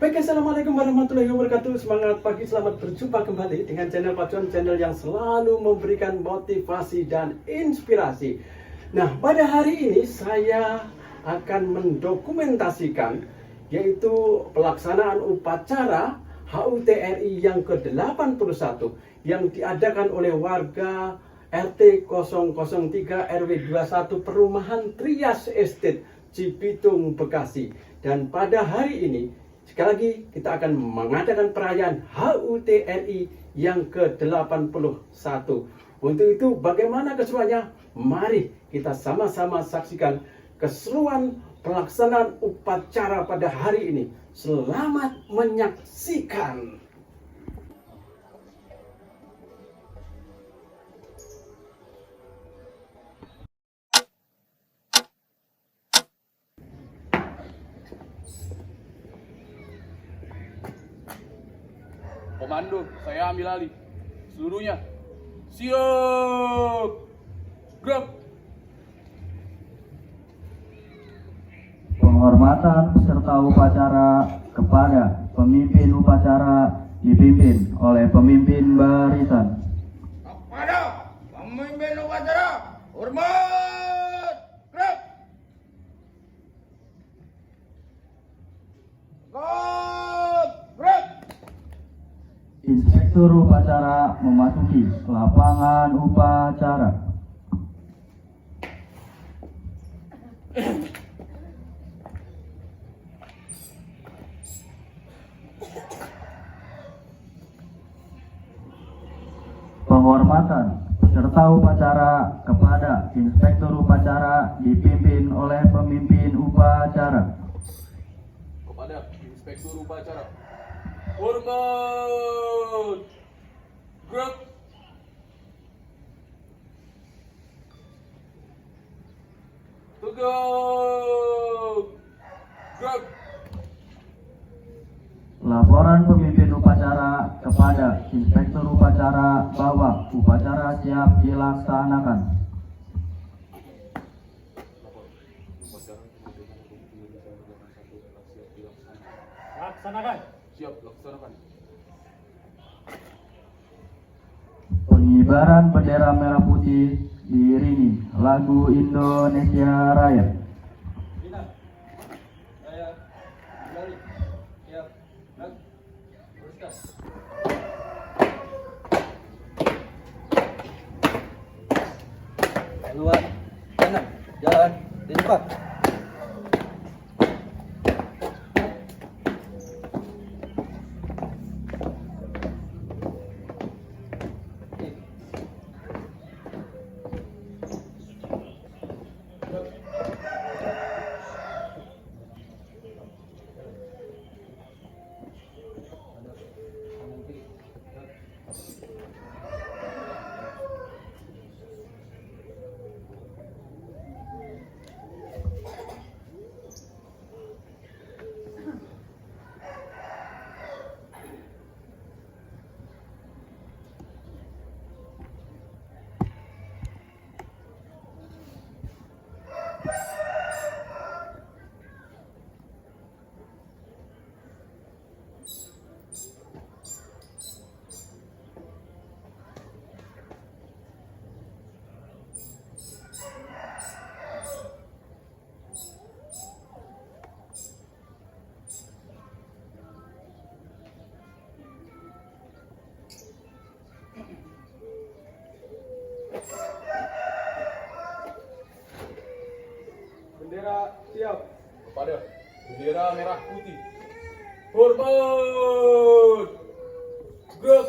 Baik, assalamualaikum warahmatullahi wabarakatuh. Semangat pagi, selamat berjumpa kembali dengan channel Pacuan, channel yang selalu memberikan motivasi dan inspirasi. Nah, pada hari ini saya akan mendokumentasikan yaitu pelaksanaan upacara HUT RI yang ke-81 yang diadakan oleh warga RT 003 RW 21 Perumahan Trias Estate, Cibitung, Bekasi. Dan pada hari ini sekali lagi kita akan mengadakan perayaan HUT RI yang ke-81. Untuk itu bagaimana keseruannya? Mari kita sama-sama saksikan keseruan pelaksanaan upacara pada hari ini. Selamat menyaksikan. Komando, saya ambil alih. Seluruhnya siap. Gerak. Penghormatan peserta upacara kepada pemimpin upacara dipimpin oleh pemimpin barisan. Kepada pemimpin upacara, hormat. Gerak. Gerak. Inspektur upacara memasuki lapangan upacara. Penghormatan peserta upacara kepada inspektur upacara dipimpin oleh pemimpin upacara. Kepada inspektur upacara, hormat. Gerak. Tegak. Gerak. Laporan pemimpin upacara kepada inspektur upacara bahwa upacara siap dilaksanakan. Laksanakan. Siap, laksanakan. Pengibaran bendera merah putih diiringi lagu Indonesia Raya. Keluar kanan, jalan di depan. Bendera siap. Kepada bendera merah putih, hormat. Gerak.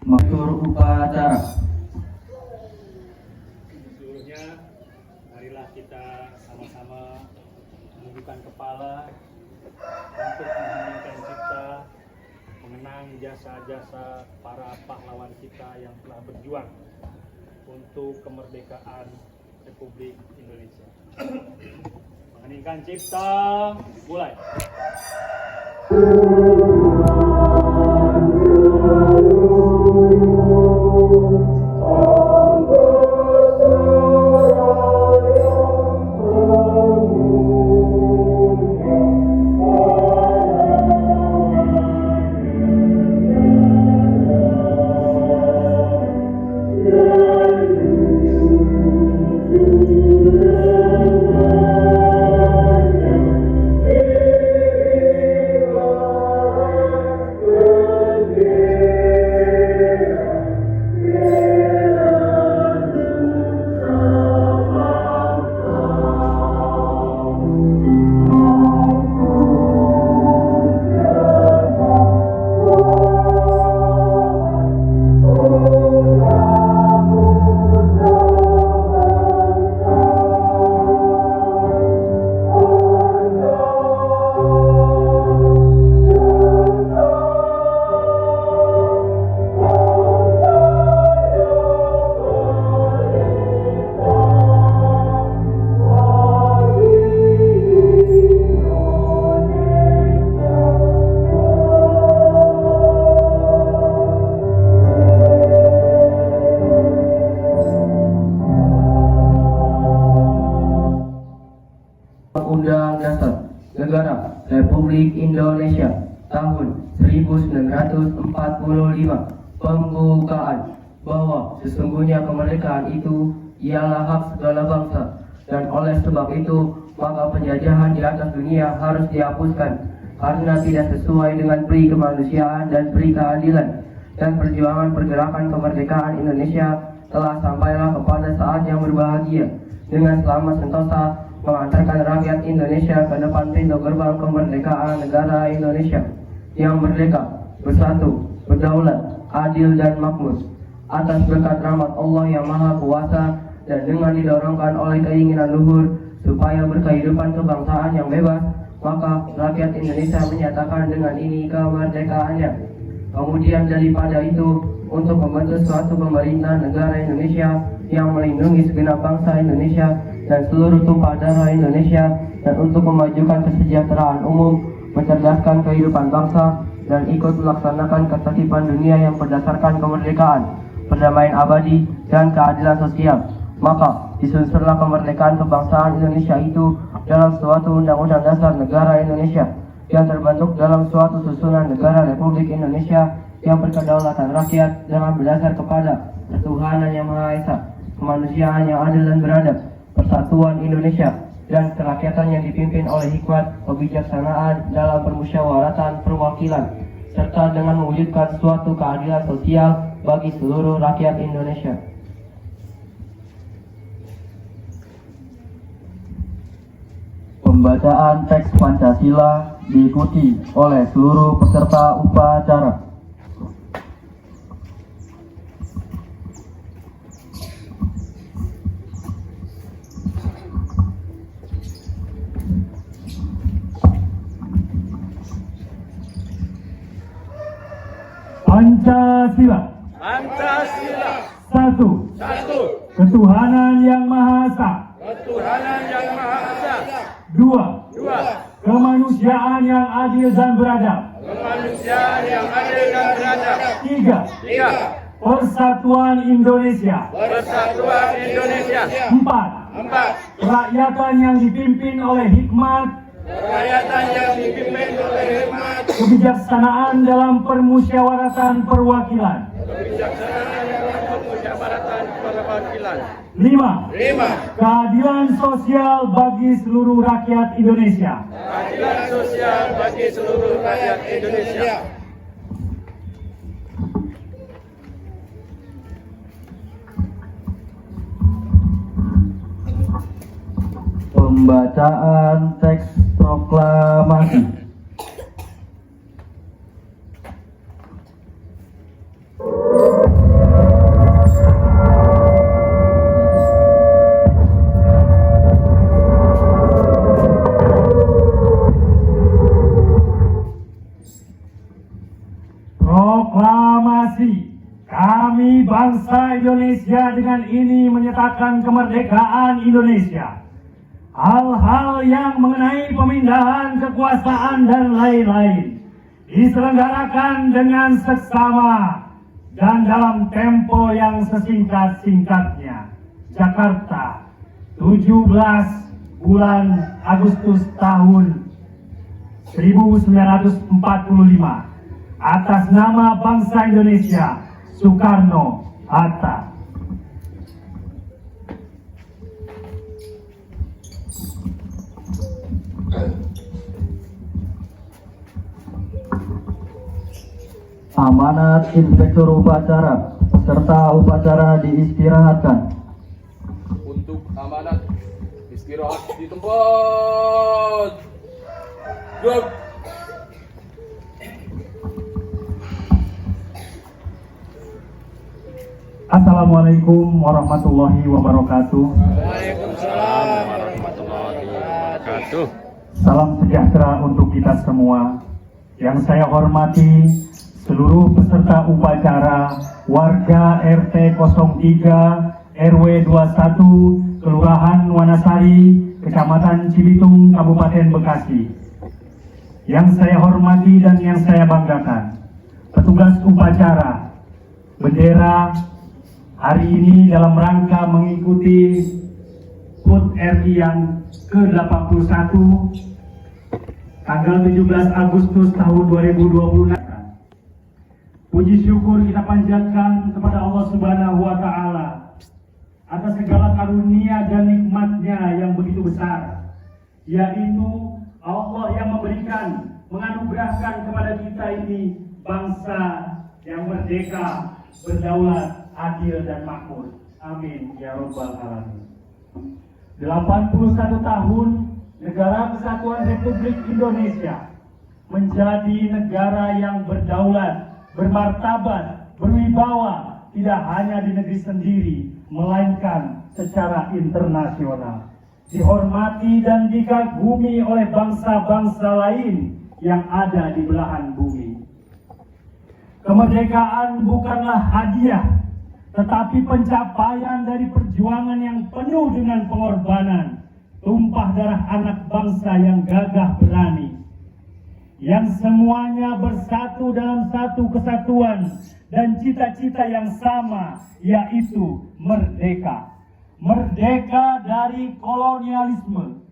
Maktur upacara. Seluruhnya, marilah kita sama-sama menundukkan kepala untuk mengheningkan cipta, mengenang jasa-jasa para pahlawan kita yang telah berjuang untuk kemerdekaan Republik Indonesia. Mengheningkan cipta, mulai. Undang Dasar Negara Republik Indonesia tahun 1945 pembukaan bahwa sesungguhnya kemerdekaan itu ialah hak segala bangsa, dan oleh sebab itu maka penjajahan di atas dunia harus dihapuskan karena tidak sesuai dengan peri kemanusiaan dan peri keadilan, dan perjuangan pergerakan kemerdekaan Indonesia telah sampailah kepada saat yang berbahagia dengan selamat sentosa mengantarkan rakyat Indonesia ke depan pintu gerbang kemerdekaan negara Indonesia yang merdeka, bersatu, berdaulat, adil dan makmur. Atas berkat rahmat Allah yang Maha Kuasa dan dengan didorongkan oleh keinginan luhur supaya berkehidupan kebangsaan yang bebas, maka rakyat Indonesia menyatakan dengan ini kemerdekaannya. Kemudian daripada itu, untuk membentuk suatu pemerintah negara Indonesia yang melindungi segenap bangsa Indonesia dan seluruh tumpah darah Indonesia, dan untuk memajukan kesejahteraan umum, mencerdaskan kehidupan bangsa, dan ikut melaksanakan ketertiban dunia yang berdasarkan kemerdekaan, perdamaian abadi, dan keadilan sosial. Maka disusunlah kemerdekaan kebangsaan Indonesia itu dalam suatu undang-undang dasar negara Indonesia yang terbentuk dalam suatu susunan negara Republik Indonesia yang berkedaulatan rakyat dengan berdasar kepada ketuhanan yang Maha Esa, kemanusiaan yang adil dan beradab, persatuan Indonesia, dan kerakyatan yang dipimpin oleh hikmat kebijaksanaan dalam permusyawaratan perwakilan, serta dengan mewujudkan suatu keadilan sosial bagi seluruh rakyat Indonesia. Pembacaan teks Pancasila diikuti oleh seluruh peserta upacara. Pancasila. Pancasila. Satu. Satu. Ketuhanan yang Maha Esa. Ketuhanan yang Maha Esa. Dua. Dua. Kemanusiaan yang adil dan beradab. Kemanusiaan yang adil dan beradab. Tiga. Tiga. Persatuan Indonesia. Persatuan Indonesia. 4. Kerakyatan yang dipimpin oleh hikmat, Kerakyatan yang dipimpin oleh hikmat, kebijaksanaan dalam permusyawaratan perwakilan. kebijaksanaan dalam permusyawaratan perwakilan. 5. 5. Keadilan sosial bagi seluruh rakyat Indonesia. Keadilan sosial bagi seluruh rakyat Indonesia. Pembacaan teks proklamasi. Proklamasi. Kami bangsa Indonesia dengan ini menyatakan kemerdekaan Indonesia. Hal-hal yang mengenai pemindahan kekuasaan dan lain-lain diselenggarakan dengan seksama dan dalam tempo yang sesingkat-singkatnya. Jakarta, 17 bulan Agustus tahun 1945. Atas nama bangsa Indonesia, Soekarno-Hatta. Amanat Inspektur Upacara serta upacara diistirahatkan. Untuk amanat istirahat di tempat. Gerak. Assalamualaikum warahmatullahi wabarakatuh. Waalaikumsalam warahmatullahi wabarakatuh. Salam sejahtera untuk kita semua. Yang saya hormati seluruh peserta upacara, warga RT 03 RW 21 Kelurahan Wanasari, Kecamatan Cibitung, Kabupaten Bekasi. Yang saya hormati dan yang saya banggakan, petugas upacara, bendera hari ini dalam rangka mengikuti HUT RI yang ke-81 tanggal 17 Agustus tahun 2020. Puji syukur kita panjatkan kepada Allah Subhanahu wa Ta'ala atas segala karunia dan nikmat-Nya yang begitu besar, yaitu Allah yang memberikan, menganugerahkan kepada kita ini bangsa yang merdeka, berdaulat, adil dan makmur. Amin ya rabbal alamin. 81 tahun Negara Kesatuan Republik Indonesia menjadi negara yang berdaulat, bermartabat, berwibawa, tidak hanya di negeri sendiri, melainkan secara internasional. Dihormati dan dikagumi oleh bangsa-bangsa lain yang ada di belahan bumi. Kemerdekaan bukanlah hadiah, tetapi pencapaian dari perjuangan yang penuh dengan pengorbanan, tumpah darah anak bangsa yang gagah berani, yang semuanya bersatu dalam satu kesatuan dan cita-cita yang sama, yaitu merdeka. Merdeka dari kolonialisme,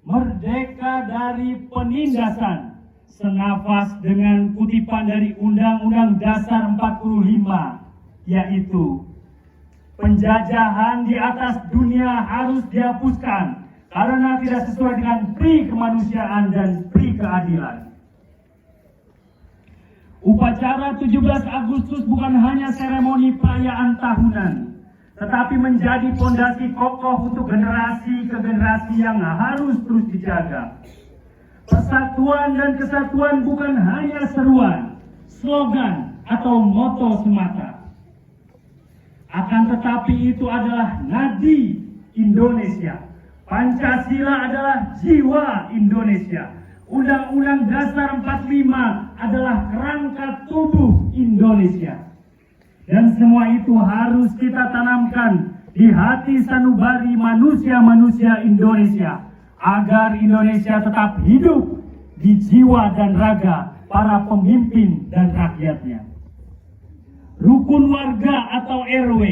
merdeka dari penindasan, senafas dengan kutipan dari Undang-Undang Dasar 45, yaitu penjajahan di atas dunia harus dihapuskan karena tidak sesuai dengan pri kemanusiaan dan pri keadilan. Upacara 17 Agustus bukan hanya seremoni perayaan tahunan, tetapi menjadi fondasi kokoh untuk generasi ke generasi yang harus terus dijaga. Persatuan dan kesatuan bukan hanya seruan, slogan, atau moto semata. Akan tetapi itu adalah nadi Indonesia. Pancasila adalah jiwa Indonesia. Undang-Undang Dasar 45 adalah kerangka tubuh Indonesia. Dan semua itu harus kita tanamkan di hati sanubari manusia-manusia Indonesia, agar Indonesia tetap hidup di jiwa dan raga para pemimpin dan rakyatnya. rukun warga atau RW,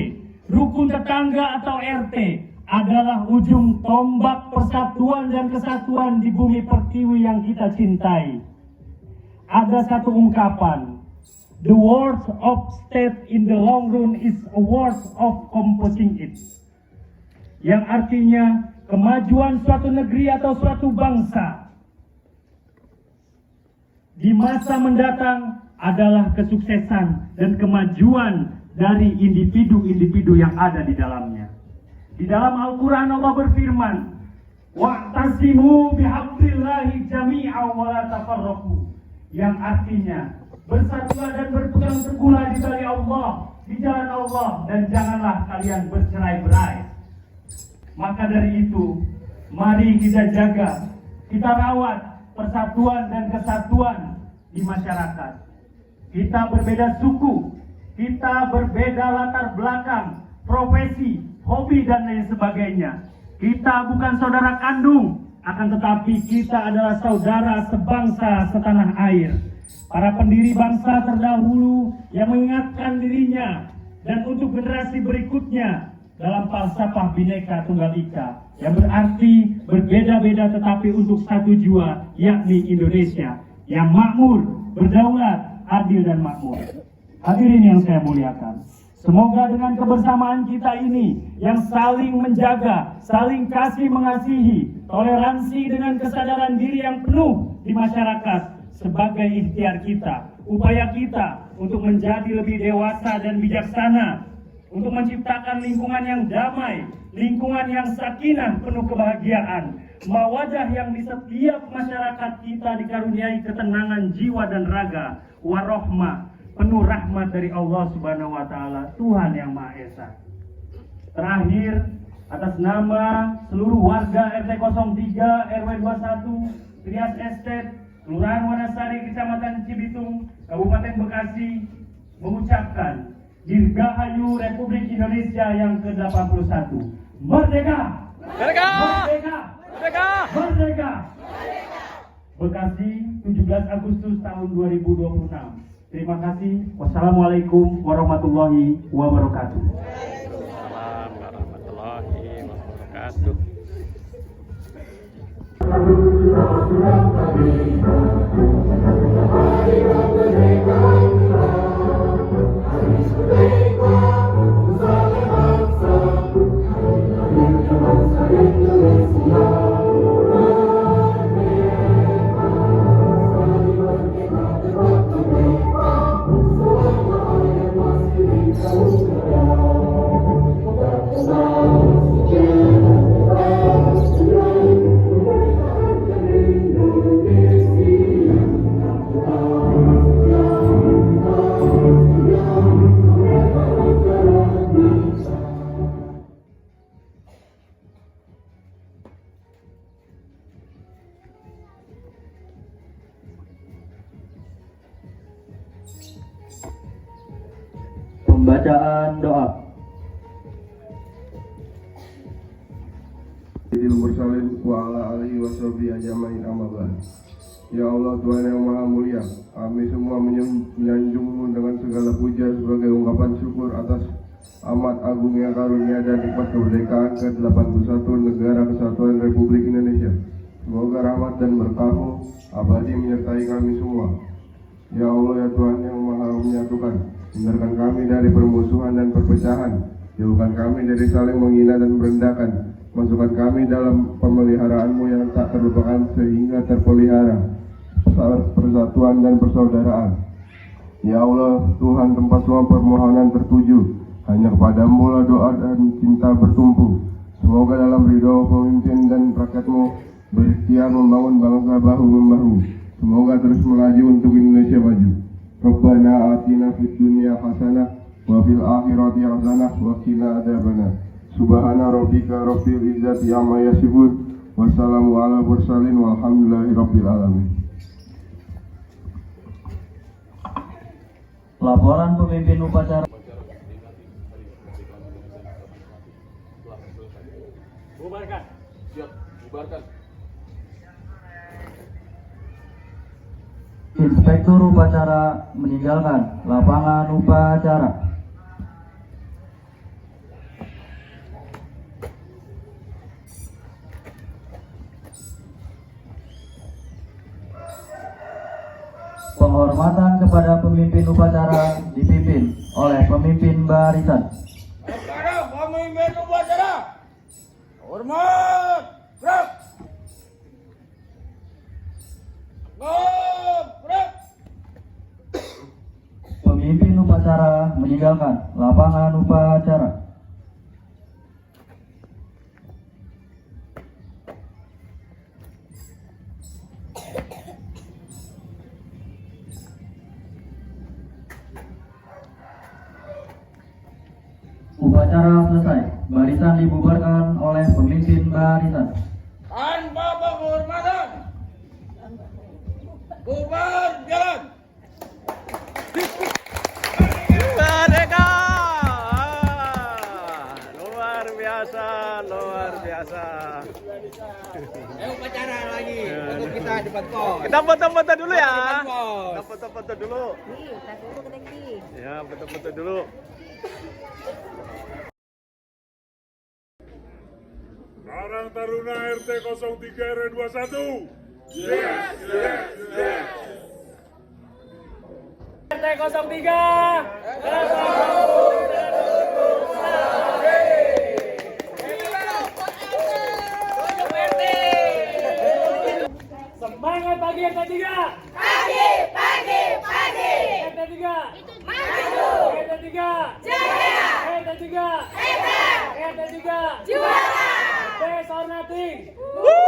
rukun tetangga atau RT adalah ujung tombak persatuan dan kesatuan di bumi pertiwi yang kita cintai. Ada satu ungkapan, the worth of state in the long run is a worth of composing it. Yang artinya kemajuan suatu negeri atau suatu bangsa di masa mendatang adalah kesuksesan dan kemajuan dari individu-individu yang ada di dalamnya. Di dalam Al-Quran Allah berfirman, wa'tasimu bihablillahi jami'an wa la tafarraqu, yang artinya bersatulah dan berpegang teguhlah di tali Allah, di jalan Allah, dan janganlah kalian bercerai-berai. Maka dari itu, mari kita jaga, kita rawat persatuan dan kesatuan di masyarakat. Kita berbeda suku, kita berbeda latar belakang, profesi, hobi, dan lain sebagainya. Kita bukan saudara kandung, akan tetapi kita adalah saudara sebangsa setanah air. Para pendiri bangsa terdahulu yang mengingatkan dirinya dan untuk generasi berikutnya dalam falsafah Bhinneka Tunggal Ika, yang berarti berbeda-beda tetapi untuk satu jua, yakni Indonesia yang makmur, berdaulat, adil, dan makmur. Hadirin yang saya muliakan, semoga dengan kebersamaan kita ini yang saling menjaga, saling kasih mengasihi, toleransi dengan kesadaran diri yang penuh di masyarakat sebagai ikhtiar kita, upaya kita untuk menjadi lebih dewasa dan bijaksana, untuk menciptakan lingkungan yang damai, lingkungan yang sakinah penuh kebahagiaan, mawadah yang di setiap masyarakat kita dikaruniai ketenangan jiwa dan raga, warohmah, penuh rahmat dari Allah Subhanahu wa Ta'ala, Tuhan yang Maha Esa. Terakhir, atas nama seluruh warga RT 03 RW 21 Trias Estate, Kelurahan Wanasari, Kecamatan Cibitung, Kabupaten Bekasi, mengucapkan Dirgahayu Republik Indonesia yang ke-81. Merdeka! Merdeka! Merdeka! Merdeka! Merdeka! Bekasi, 17 Agustus tahun 2026. Terima kasih. Wassalamualaikum warahmatullahi wabarakatuh. Waalaikumsalam warahmatullahi wabarakatuh. Pembacaan doa. Mursalin wa ala alihi wa sahbihi ajmain, amma ba'd. Ya Allah, Tuhan yang Maha Mulia, kami semua menyanjung-Mu dengan segala puja sebagai ungkapan syukur atas amat agungnya karunia dan nikmat kemerdekaan ke-81 Negara Kesatuan Republik Indonesia. Semoga rahmat dan berkah-Mu abadi menyertai kami semua. Ya Allah, ya Tuhan yang Maha menyatukan, hindarkan kami dari permusuhan dan perpecahan, jauhkan kami dari saling menghina dan merendahkan, masukkan kami dalam pemeliharaanmu yang tak terlupakan sehingga terpelihara persatuan dan persaudaraan. Ya Allah, Tuhan, tempat semua permohonan tertuju, hanya kepadamu lah doa dan cinta bertumpu. Semoga dalam ridho pemimpin dan rakyatmu berikhtiar membangun bangsa bahu-membahu. Semoga terus melaju untuk Indonesia maju. Rabbana atina fid dunya hasanah wa fil akhirati hasanah wa qina adzabannar. Subhana rabbika rabbil izzati amma yasifun. Wassalamu ala mursalin walhamdulillahi rabbil alamin. Laporan pemimpin upacara. Bubarkan. Siap, bubarkan. Inspektur upacara meninggalkan lapangan upacara. Penghormatan kepada pemimpin upacara dipimpin oleh pemimpin barisan. Sekarang pemimpin upacara. Hormat. Gerak. Gerak. Pemimpin upacara meninggalkan lapangan upacara. Upacara selesai. Barisan dibubarkan oleh pemimpin barisan. Tanpa penghormatan. Bubar jalan. Merdeka! Luar biasa, luar biasa. Upacara lagi untuk kita depan pos. Kita foto-foto dulu ya. Depan pos. Kita foto-foto dulu. Ya, foto-foto dulu. Karang Taruna RT 03 RW 21. Yes, yes, yes. RT 03. Semangat pagi RT 3. Pagi, pagi, pagi. RT 3. Maju. RT 3. Jaya. RT 3. Hebat. RT 3. Juara. Best or nothing. Woo.